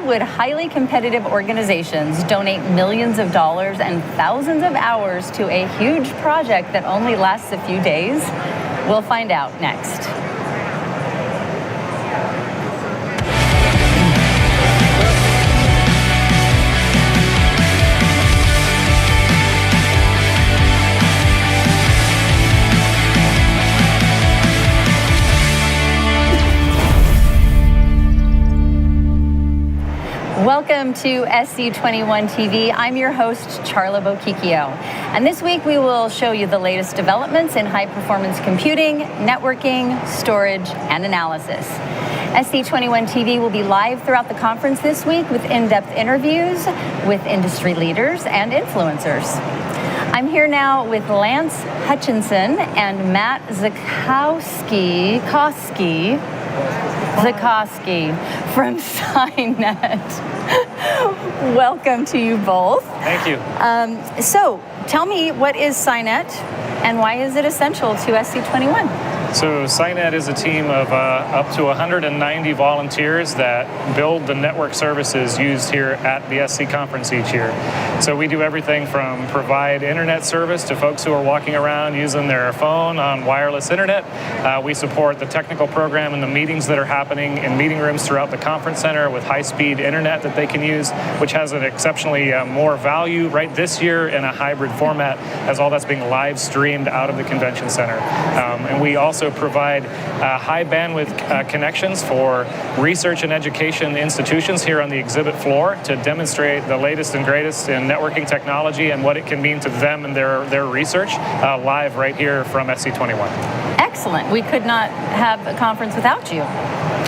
would highly competitive organizations donate millions of dollars and thousands of hours to a huge project that only lasts a few days? We'll find out next. Welcome to SC21 TV. I'm your host, Charla Bokikio. And this week we will show you the latest developments in high-performance computing, networking, storage, and analysis. SC21 TV will be live throughout the conference this week with in-depth interviews with industry leaders and influencers. I'm here now with Lance Hutchinson and Matt Zakowski from Synet. Welcome to you both. Thank you. So tell me, what is Synet and why is it essential to SC21? So Saynet is a team of up to 190 volunteers that build the network services used here at the SC conference each year. So we do everything from provide internet service to folks who are walking around using their phone on wireless internet. We support the technical program and the meetings that are happening in meeting rooms throughout the conference center with high-speed internet that they can use, which has an exceptionally more value right this year in a hybrid format, as all that's being live streamed out of the convention center. And we also provide high bandwidth connections for research and education institutions here on the exhibit floor to demonstrate the latest and greatest in networking technology and what it can mean to them and their research live right here from SC21. Excellent. We could not have a conference without you.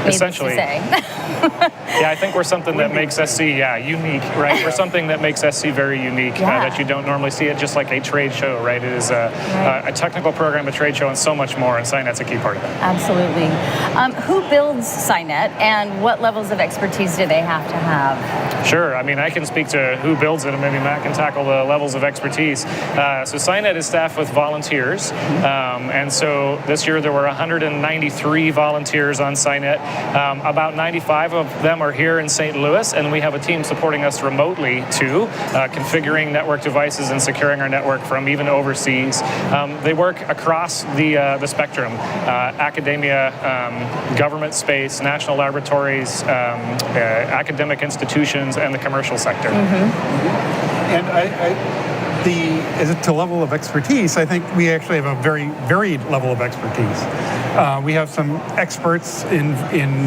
Essentially. Yeah, I think we're something that makes SC unique, right? We're something that makes SC very unique that you don't normally see it, just like a trade show, right? It is a technical program, a trade show, and so much more, and Synet's a key part of that. Absolutely. Who builds Synet, and what levels of expertise do they have to have? Sure. I mean, I can speak to who builds it, and maybe Matt can tackle the levels of expertise. So Synet is staffed with volunteers, and so this year there were 193 volunteers on Synet. About 95 of them are here in St. Louis, and we have a team supporting us remotely too, configuring network devices and securing our network from even overseas. They work across the spectrum, academia, government space, national laboratories, academic institutions, and the commercial sector. And as to level of expertise, I think we actually have a very varied level of expertise. We have some experts in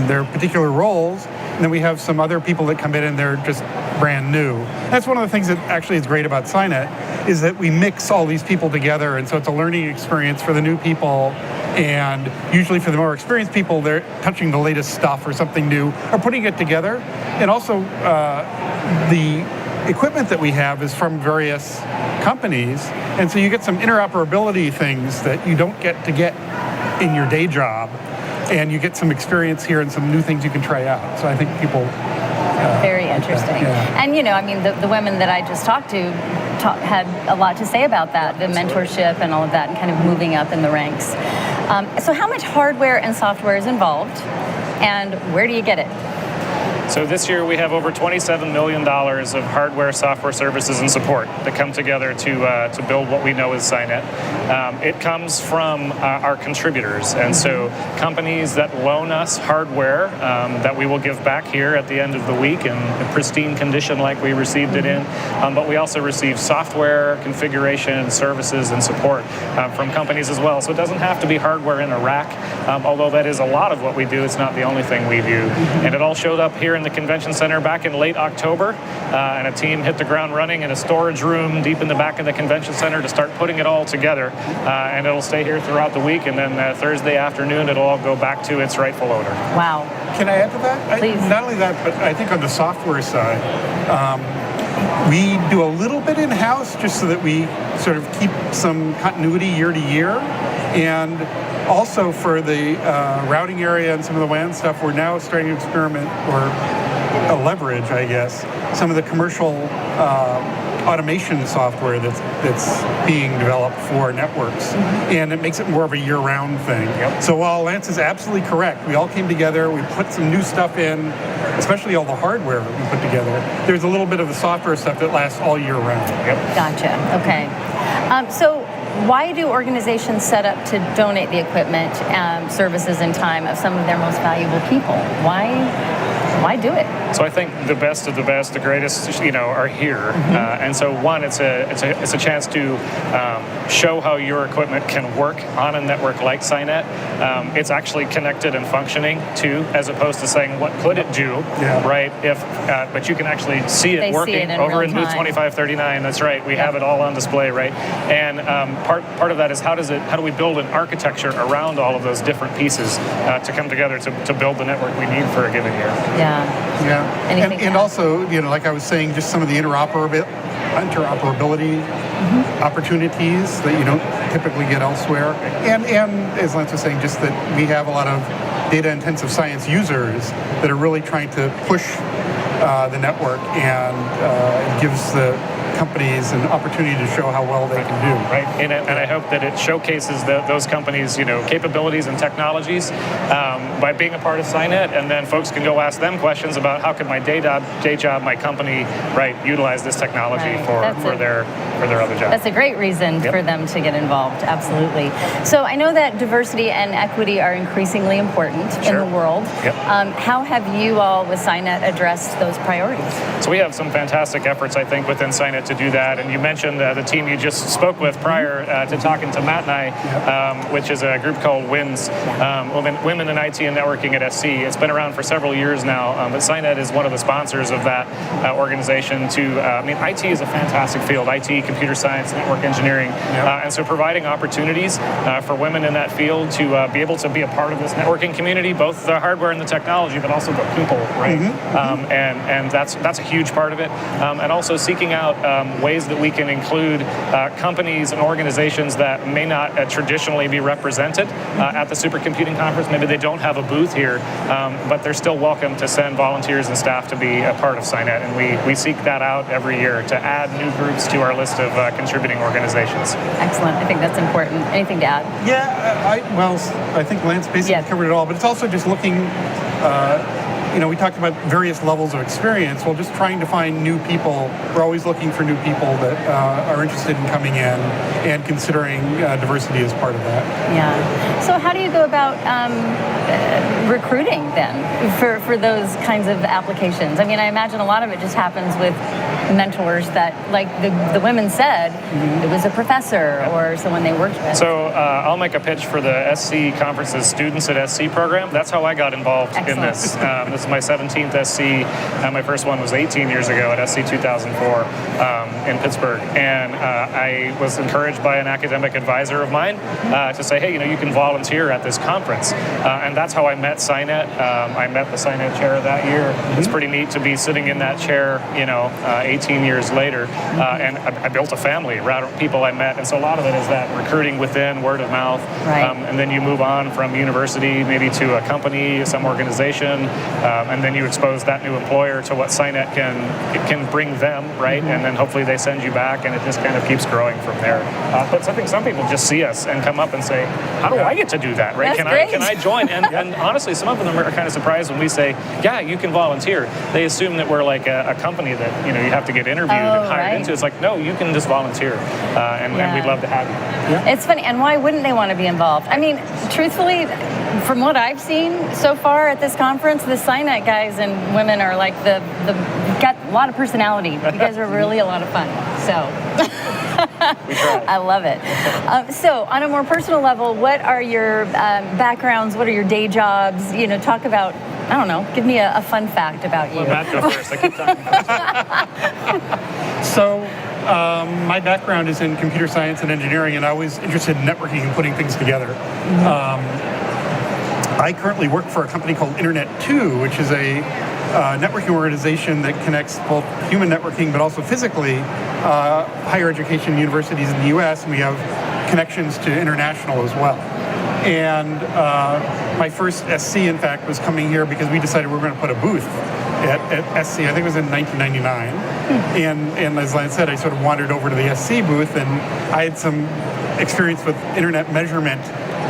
their particular roles, and then we have some other people that come in and they're just brand new. That's one of the things that actually is great about Synet, is that we mix all these people together, and so it's a learning experience for the new people, and usually for the more experienced people, they're touching the latest stuff or something new, or putting it together. And also, the equipment that we have is from various companies, and so you get some interoperability things that you don't get in your day job, and you get some experience here and some new things you can try out. So I think people... Very interesting. And, you know, I mean, the women that I just talked to had a lot to say about that, the mentorship and all of that, and kind of moving up in the ranks. So how much hardware and software is involved, and where do you get it? So this year we have over $27 million of hardware, software services, and support that come together to build what we know as Synet. It comes from our contributors, and so companies that loan us hardware that we will give back here at the end of the week in pristine condition like we received it in. But we also receive software, configuration, services, and support from companies as well. So it doesn't have to be hardware in a rack, although that is a lot of what we do. It's not the only thing we do. And it all showed up here in the convention center back in late October, and a team hit the ground running in a storage room deep in the back of the convention center to start putting it all together, and it'll stay here throughout the week, and then Thursday afternoon it'll all go back to its rightful owner. Wow. Can I add to that? Please. Not only that, but I think on the software side, we do a little bit in-house just so that we sort of keep some continuity year to year, and also for the routing area and some of the WAN stuff, we're now starting to experiment or leverage, I guess, some of the commercial automation software that's being developed for networks, and it makes it more of a year-round thing. So while Lance is absolutely correct, we all came together, we put some new stuff in, especially all the hardware we put together. There's a little bit of the software stuff that lasts all year round. Gotcha. Okay. So why do organizations set up to donate the equipment, services, and time of some of their most valuable people? Why do it? So I think the best of the best, the greatest, are here. And so one, it's a chance to show how your equipment can work on a network like Synet. It's actually connected and functioning too, as opposed to saying what could it do, right? But you can actually see it working over in booth 2539. That's right. We have it all on display, right? And part of that is how do we build an architecture around all of those different pieces to come together to build the network we need for a given year. Yeah. And also, like I was saying, just some of the interoperability opportunities that you don't typically get elsewhere. And as Lance was saying, just that we have a lot of data-intensive science users that are really trying to push the network, and it gives the companies an opportunity to show how well they can do. Right, and I hope that it showcases those companies' capabilities and technologies by being a part of Synet, and then folks can go ask them questions about how could my day job, my company, utilize this technology for their other job. That's a great reason for them to get involved. Absolutely. So I know that diversity and equity are increasingly important in the world. How have you all with Synet addressed those priorities? So we have some fantastic efforts, I think, within Synet to do that. And you mentioned the team you just spoke with prior to talking to Matt and I, which is a group called WINS, Women in IT and Networking at SC. It's been around for several years now, but Synet is one of the sponsors of that organization. IT is a fantastic field, IT, computer science, network engineering, and so providing opportunities for women in that field to be able to be a part of this networking community, both the hardware and the technology, but also the people, right? And that's a huge part of it. And also seeking out ways that we can include companies and organizations that may not traditionally be represented at the supercomputing conference. Maybe they don't have a booth here, but they're still welcome to send volunteers and staff to be a part of Synet. And we seek that out every year to add new groups to our list of contributing organizations. Excellent. I think that's important. Anything to add? Yeah, I think Lance basically covered it all, but it's also just looking we talked about various levels of experience. Well, just trying to find new people. We're always looking for new people that are interested in coming in and considering diversity as part of that. Yeah. So how do you go about recruiting then for those kinds of applications? I mean, I imagine a lot of it just happens with mentors that, like the women said, it was a professor or someone they worked with. So I'll make a pitch for the SC Conference's Students at SC program. That's how I got involved in this. This is my 17th SC. My first one was 18 years ago at SC 2004 in Pittsburgh. And I was encouraged by an academic advisor of mine to say, hey, you can volunteer at this conference. And that's how I met Synet. I met the Synet chair that year. It's pretty neat to be sitting in that chair, 18 years later. And I built a family around people I met. And so a lot of it is that recruiting within, word of mouth. And then you move on from university maybe to a company, some organization, and then you expose that new employer to what Synet can bring them, right? And then hopefully they send you back, and it just kind of keeps growing from there. But I think some people just see us and come up and say, how do I get to do that, right? Can I join? And honestly, some of them are kind of surprised when we say, yeah, you can volunteer. They assume that we're like a company that, you have to get interviewed and hired into. It's like, no, you can just volunteer, and we'd love to have you. It's funny, and why wouldn't they want to be involved? I mean, truthfully, from what I've seen so far at this conference, the Synet guys and women are like got a lot of personality. You guys are really a lot of fun. So we try. I love it. So on a more personal level, what are your backgrounds? What are your day jobs? Talk about, I don't know, give me a fun fact about you. Well, Matt, go first. I keep talking first. So my background is in computer science and engineering, and I was interested in networking and putting things together. I currently work for a company called Internet2, which is a networking organization that connects both human networking but also physically higher education universities in the U.S., and we have connections to international as well. And my first SC, in fact, was coming here because we decided we were going to put a booth at SC. I think it was in 1999. And as I said, I sort of wandered over to the SC booth, and I had some experience with internet measurement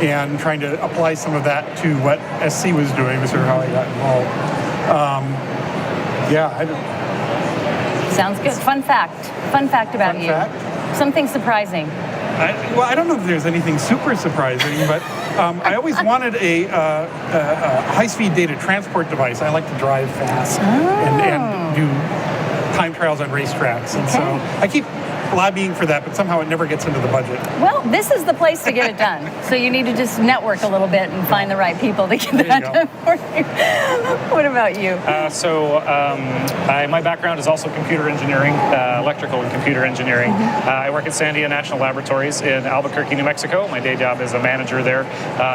and trying to apply some of that to what SC was doing, was sort of how I got involved. Sounds good. Fun fact about you. Fact? Something surprising. I don't know if there's anything super surprising, but I always wanted a high-speed data transport device. I like to drive fast and do time trials on racetracks. And so I keep lobbying for that, but somehow it never gets into the budget. Well, this is the place to get it done. So you need to just network a little bit and find the right people to get that done for you. What about you? My background is also computer engineering, electrical and computer engineering. I work at Sandia National Laboratories in Albuquerque, New Mexico. My day job is a manager there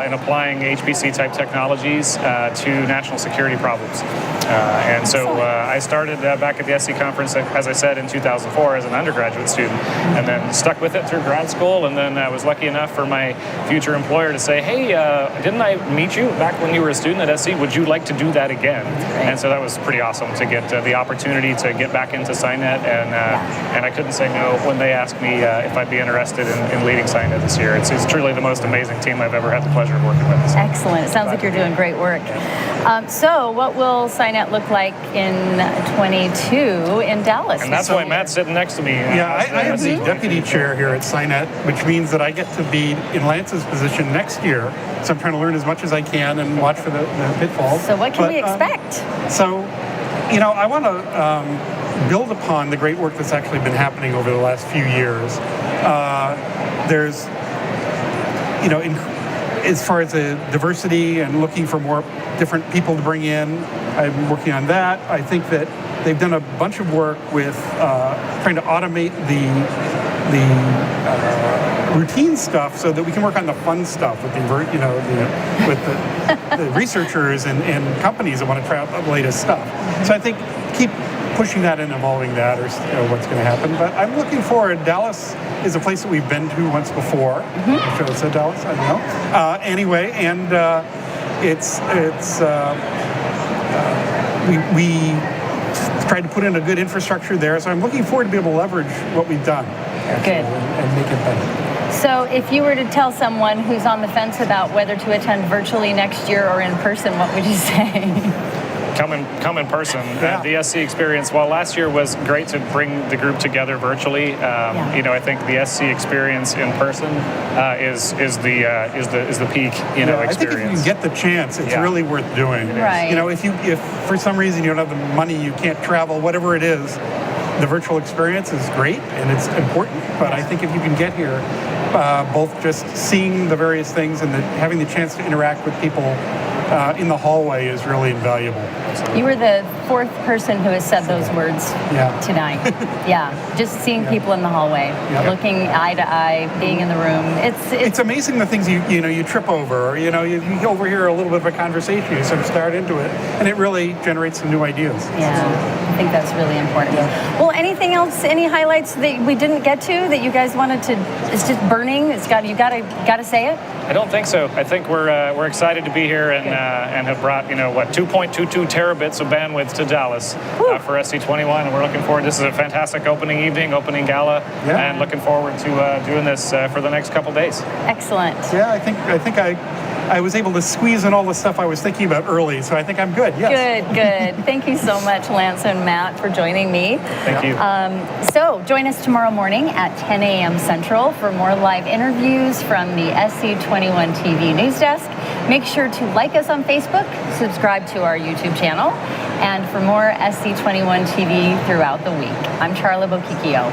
in applying HPC-type technologies to national security problems. I started back at the SC conference, as I said, in 2004 as an undergraduate student, and then stuck with it through grad school, and then I was lucky enough for my future employer to say, hey, didn't I meet you back when you were a student at SC? Would you like to do that again? And so that was pretty awesome to get the opportunity to get back into Synet, and I couldn't say no when they asked me if I'd be interested in leading Synet this year. It's truly the most amazing team I've ever had the pleasure of working with. Excellent. It sounds like you're doing great work. So what will Synet look like in 22 in Dallas? And that's why Matt's sitting next to me. I am the deputy chair here at Synet, which means that I get to be in Lance's position next year. So I'm trying to learn as much as I can and watch for the pitfalls. So what can we expect? I want to build upon the great work that's actually been happening over the last few years. There's, as far as the diversity and looking for more different people to bring in, I'm working on that. I think that they've done a bunch of work with trying to automate the routine stuff so that we can work on the fun stuff with the researchers and companies that want to try out the latest stuff. So I think keep pushing that and evolving that, or what's going to happen. But I'm looking forward. Dallas is a place that we've been to once before. I should have said Dallas. I don't know. Anyway, and we tried to put in a good infrastructure there. So I'm looking forward to be able to leverage what we've done. Good. And make it better. So if you were to tell someone who's on the fence about whether to attend virtually next year or in person, what would you say? Come in person. The SC experience, while last year was great to bring the group together virtually, I think the SC experience in person is the peak experience. I think if you get the chance, it's really worth doing. Right. If for some reason you don't have the money, you can't travel, whatever it is, the virtual experience is great and it's important. But I think if you can get here, both just seeing the various things and having the chance to interact with people in the hallway is really invaluable. You were the fourth person who has said those words tonight. Just seeing people in the hallway, looking eye to eye, being in the room. It's amazing the things you trip over, or you overhear a little bit of a conversation, you sort of start into it, and it really generates some new ideas. I think that's really important. Well, anything else? Any highlights that we didn't get to that you guys wanted to? It's just burning. You got to say it. I don't think so. I think we're excited to be here and have brought 2.22 terabits of bandwidth to Dallas for SC21, and we're looking forward. This is a fantastic opening evening, gala, and looking forward to doing this for the next couple days. Excellent. Yeah, I think I was able to squeeze in all the stuff I was thinking about early, so I think I'm good. Yes. Good. Thank you so much, Lance and Matt, for joining me. Thank you. So join us tomorrow morning at 10 a.m. Central for more live interviews from the SC21 TV news desk. Make sure to like us on Facebook, subscribe to our YouTube channel, and for more SC21 TV throughout the week. I'm Charla Bokikio.